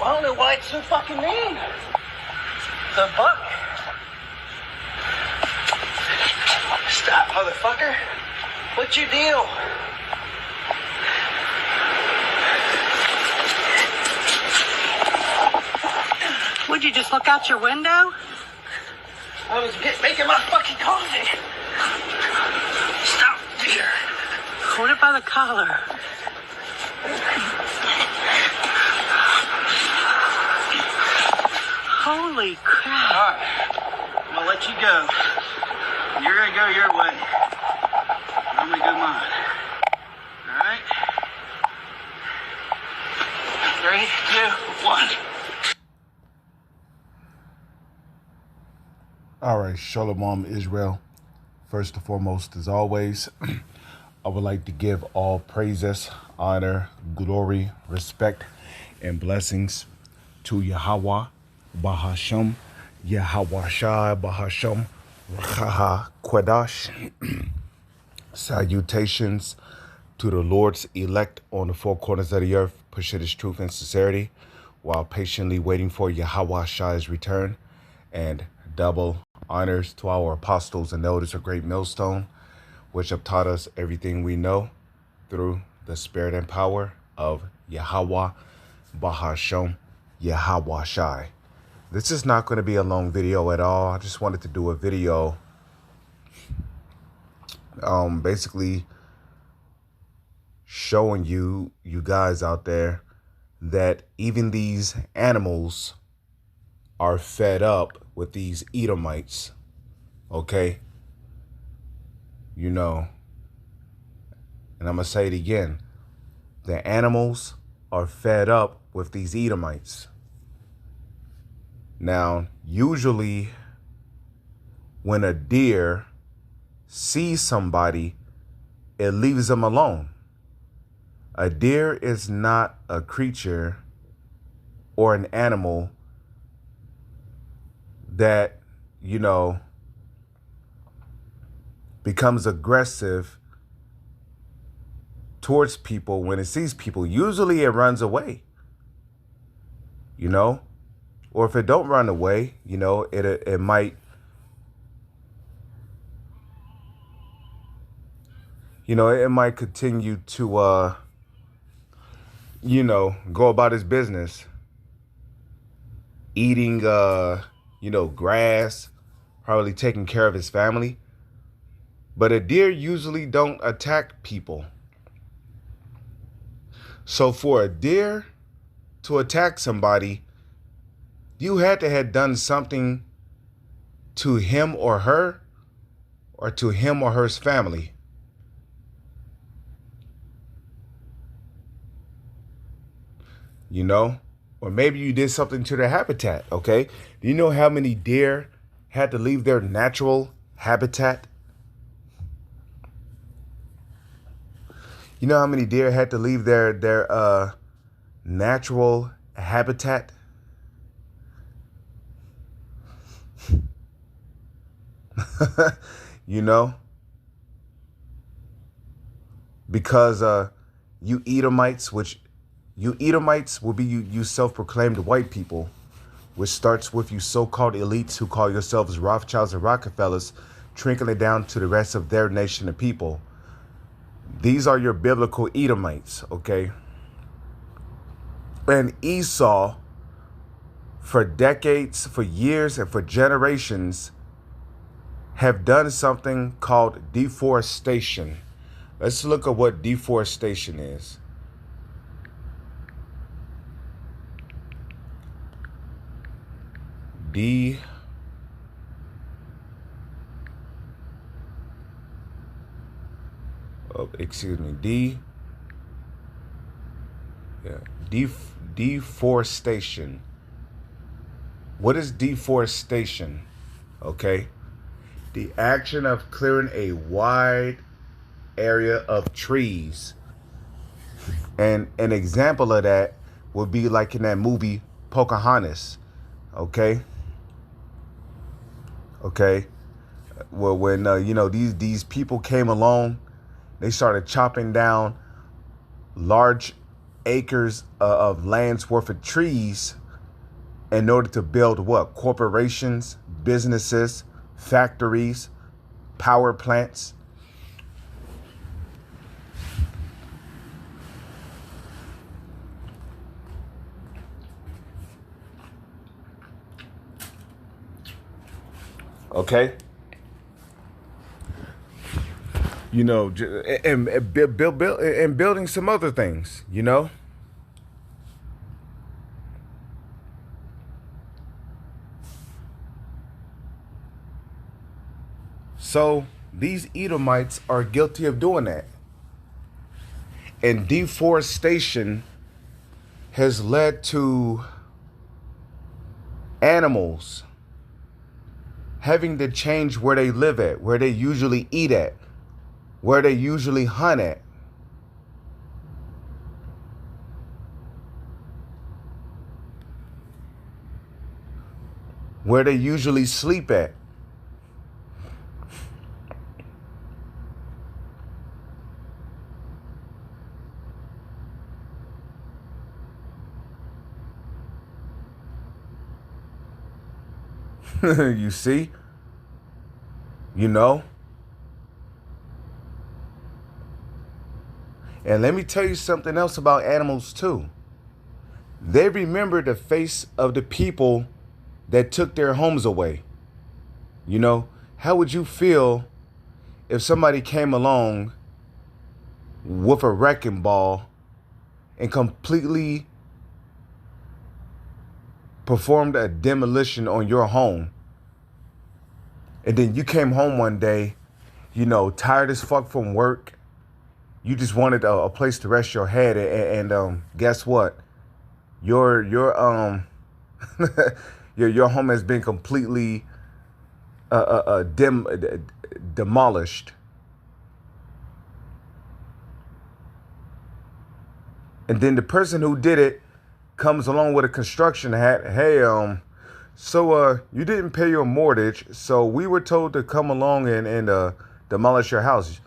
I don't know why it's so fucking mean. The buck. Stop, motherfucker. What's your deal? Would you just look out your window? I was making my fucking coffee. Stop here. Hold it by the collar. Holy crap. All right. I'm gonna let you go. You're gonna go your way. I'm gonna go mine. All right? 3, 2, 1. All right, Shalom Israel. First and foremost, as always, I would like to give all praises, honor, glory, respect, and blessings to Yahweh, Bahashem, Yahweh Shai, Bahashem, Rachaha Quadash. Salutations to the Lord's elect on the four corners of the earth, pushing his truth and sincerity while patiently waiting for Yahweh Shai's return, and double honors to our apostles and elders of Great Millstone, which have taught us everything we know through the spirit and power of Yahweh, Bahashem, Yahweh Shai. This is not going to be a long video at all. I just wanted to do a video basically showing you guys out there that even these animals are fed up with these Edomites, okay? You know, and I'm going to say it again. The animals are fed up with these Edomites. Now, usually when a deer sees somebody, it leaves them alone. A deer is not a creature or an animal that, you know, becomes aggressive towards people when it sees people. Usually it runs away, you know, or if it don't run away, you know, it might, you know, it might continue to, you know, go about its business, eating, you know, grass, probably taking care of his family. But a deer usually don't attack people. So for a deer to attack somebody, you had to have done something to him or her, or to him or her family. You know? Or maybe you did something to their habitat, okay? Do you know how many deer had to leave their natural habitat? You know how many deer had to leave their natural habitat? You know? Because you Edomites, which you Edomites will be you self-proclaimed white people, which starts with you so-called elites who call yourselves Rothschilds and Rockefellers, trickling down to the rest of their nation of people. These are your biblical Edomites, okay? And Esau, for decades, for years, and for generations, have done something called deforestation. Let's look at what deforestation is. Deforestation. What is deforestation? Okay. The action of clearing a wide area of trees. And an example of that would be like in that movie Pocahontas. Okay. Well, when you know, these people came along, they started chopping down large acres of land's worth of trees in order to build what? Corporations, businesses, factories, power plants. Okay? You know, and building some other things, you know? So these Edomites are guilty of doing that. And deforestation has led to animals having to change where they live at, where they usually eat at, where they usually hunt at. Where they usually sleep at. You see? You know? And let me tell you something else about animals too. They remember the face of the people that took their homes away. You know, how would you feel if somebody came along with a wrecking ball and completely performed a demolition on your home? And then you came home one day, you know, tired as fuck from work. You just wanted a place to rest your head, and guess what? Your your home has been completely demolished. And then the person who did it comes along with a construction hat. Hey, so you didn't pay your mortgage, so we were told to come along and demolish your house.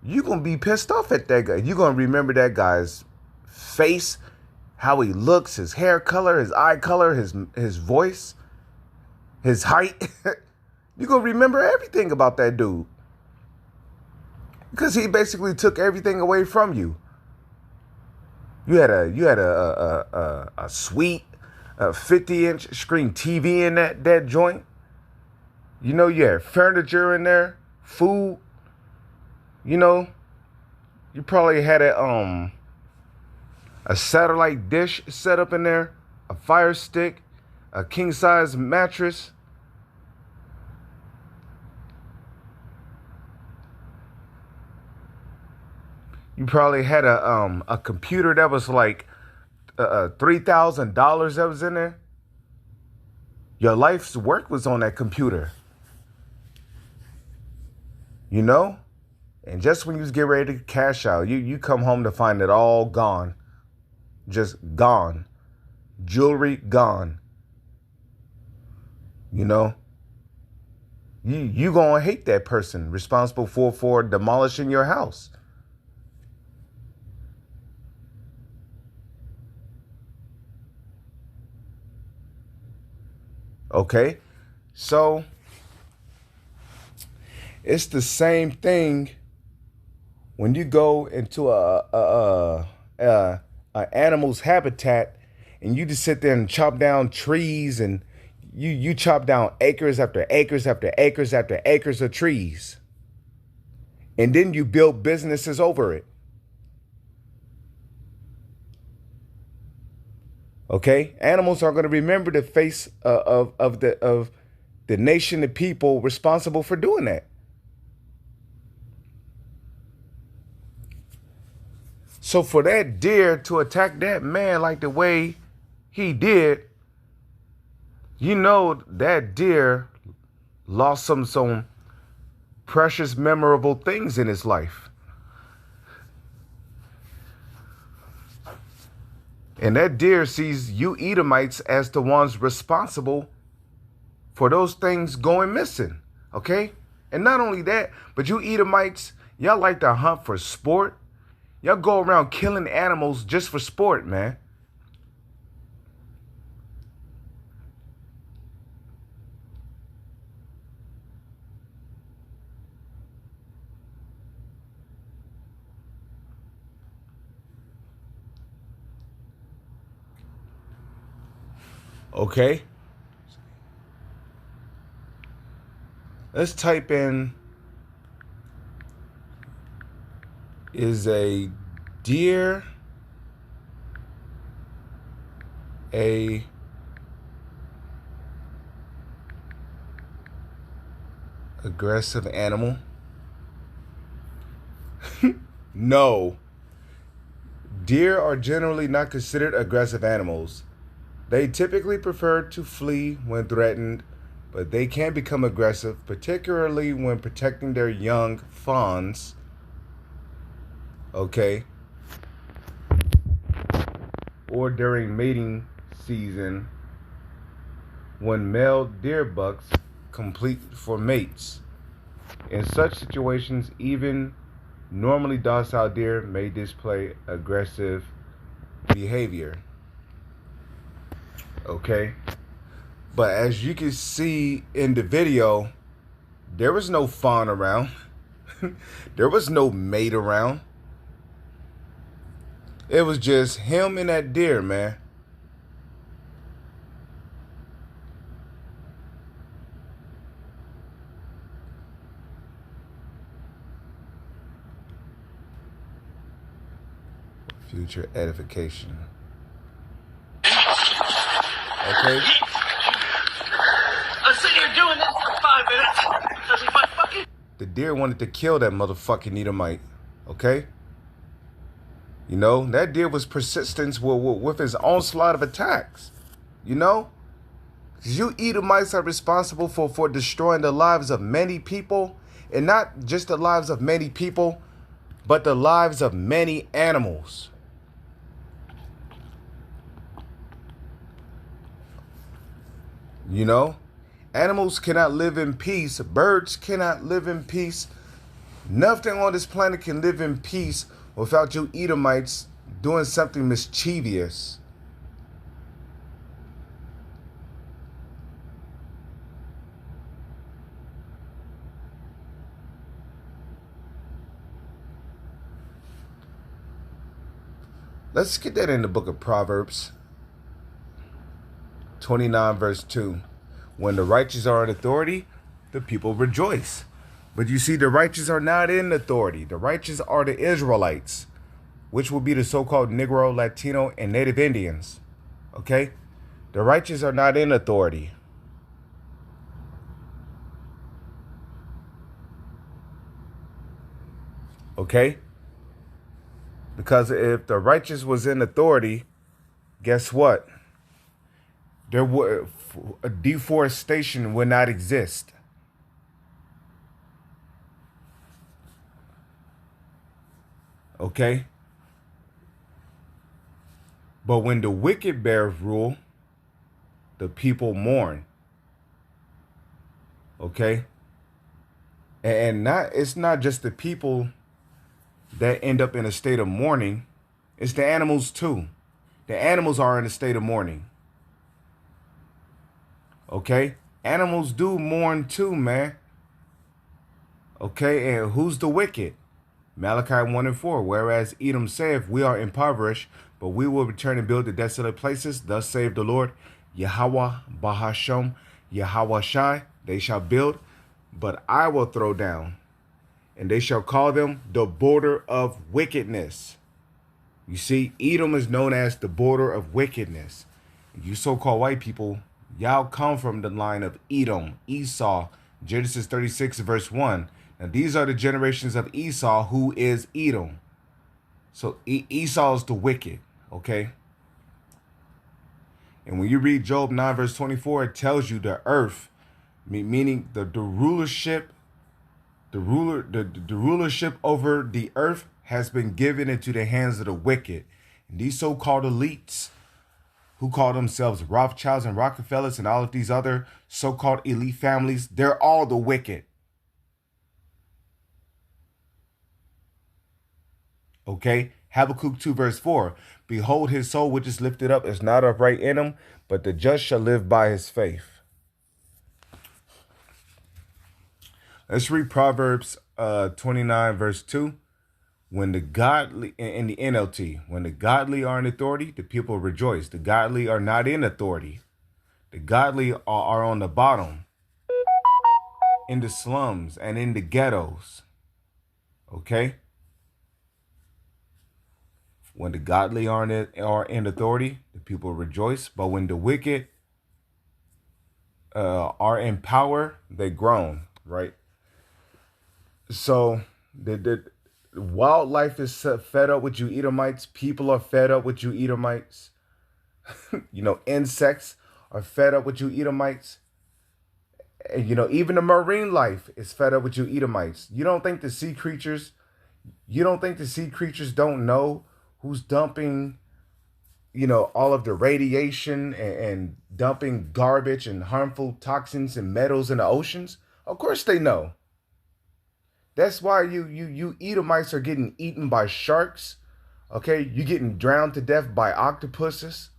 You're going to be pissed off at that guy. You're going to remember that guy's face, how he looks, his hair color, his eye color, his voice, his height. You're going to remember everything about that dude. Because he basically took everything away from you. You had a sweet 50-inch screen TV in that joint. You know, you had furniture in there, food. You know, you probably had a satellite dish set up in there, a fire stick, a king-size mattress. You probably had a computer that was like $3,000 that was in there. Your life's work was on that computer. You know? And just when you was getting ready to cash out, you come home to find it all gone. Just gone. Jewelry gone. You know? You gonna hate that person responsible for demolishing your house. Okay? So it's the same thing when you go into a animal's habitat and you just sit there and chop down trees, and you chop down acres after acres after acres after acres of trees. And then you build businesses over it. Okay? Animals are going to remember the face of the nation, the people responsible for doing that. So for that deer to attack that man like the way he did, you know that deer lost some precious, memorable things in his life. And that deer sees you Edomites as the ones responsible for those things going missing, okay? And not only that, but you Edomites, y'all like to hunt for sport. Y'all go around killing animals just for sport, man. Okay. Let's type in, is a deer a aggressive animal? No. Deer are generally not considered aggressive animals. They typically prefer to flee when threatened, but they can become aggressive, particularly when protecting their young fawns. Okay. Or during mating season when male deer bucks complete for mates. In such situations, even normally docile deer may display aggressive behavior. Okay? But as you can see in the video, there was no fawn around. There was no mate around. It was just him and that deer, man. Future edification. Okay? I'm sitting here doing this for 5 minutes. Because if I fucking... The deer wanted to kill that motherfucking Edomite. Okay? You know, that deer was persistent with his onslaught of attacks. You know? Because you Edomites are responsible for destroying the lives of many people. And not just the lives of many people, but the lives of many animals. You know? Animals cannot live in peace. Birds cannot live in peace. Nothing on this planet can live in peace without you Edomites doing something mischievous. Let's get that in the book of Proverbs 29 verse 2. When the righteous are in authority, the people rejoice. But you see, the righteous are not in authority. The righteous are the Israelites, which will be the so-called Negro, Latino, and Native Indians. Okay? The righteous are not in authority. Okay? Because if the righteous was in authority, guess what? There would deforestation would not exist. Okay? But when the wicked bear rule, the people mourn. Okay? And it's not just the people that end up in a state of mourning. It's the animals too. The animals are in a state of mourning. Okay? Animals do mourn too, man. Okay? And who's the wicked? Malachi 1 and 4. Whereas Edom saith, we are impoverished, but we will return and build the desolate places. Thus saith the Lord, Yahweh Bahasham, Yahweh Shai. They shall build, but I will throw down. And they shall call them the border of wickedness. You see, Edom is known as the border of wickedness. You so-called white people, y'all come from the line of Edom, Esau, Genesis 36 verse 1. Now these are the generations of Esau, who is Edom. So Esau is the wicked, okay? And when you read Job 9 verse 24, it tells you the earth, meaning the rulership, the rulership over the earth has been given into the hands of the wicked. And these so-called elites who call themselves Rothschilds and Rockefellers and all of these other so-called elite families, they're all the wicked. Okay? Habakkuk 2 verse 4. Behold, his soul which is lifted up is not upright in him, but the just shall live by his faith. Let's read Proverbs 29 verse 2. When the godly, in the NLT, when the godly are in authority, the people rejoice. The godly are not in authority. The godly are on the bottom, in the slums and in the ghettos. Okay? When the godly are in authority, the people rejoice. But when the wicked are in power, they groan, right? So the wildlife is fed up with you Edomites. People are fed up with you Edomites. Insects are fed up with you Edomites. And, even the marine life is fed up with you Edomites. You don't think the sea creatures don't know who's dumping, all of the radiation and dumping garbage and harmful toxins and metals in the oceans? Of course they know. That's why you Edomites are getting eaten by sharks. Okay, you're getting drowned to death by octopuses.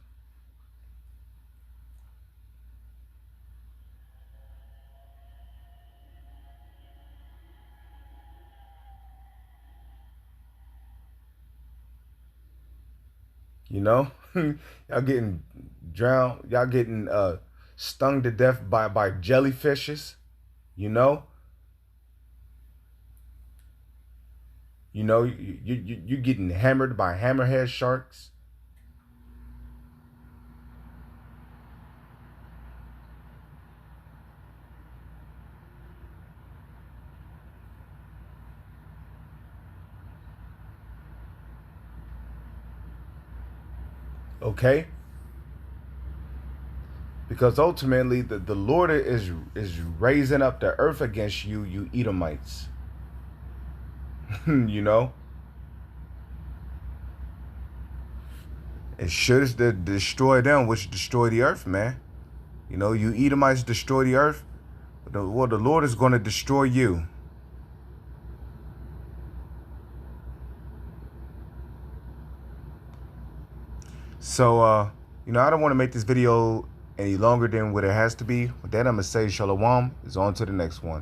Y'all getting drowned. Y'all getting stung to death by jellyfishes. You're getting hammered by hammerhead sharks. Okay? Because ultimately the Lord is raising up the earth against you Edomites. It should destroy them, which destroy the earth, man. You Edomites destroy the earth. The Lord is going to destroy you. So, I don't want to make this video any longer than what it has to be. With that, I'm going to say shalom. Is on to the next one.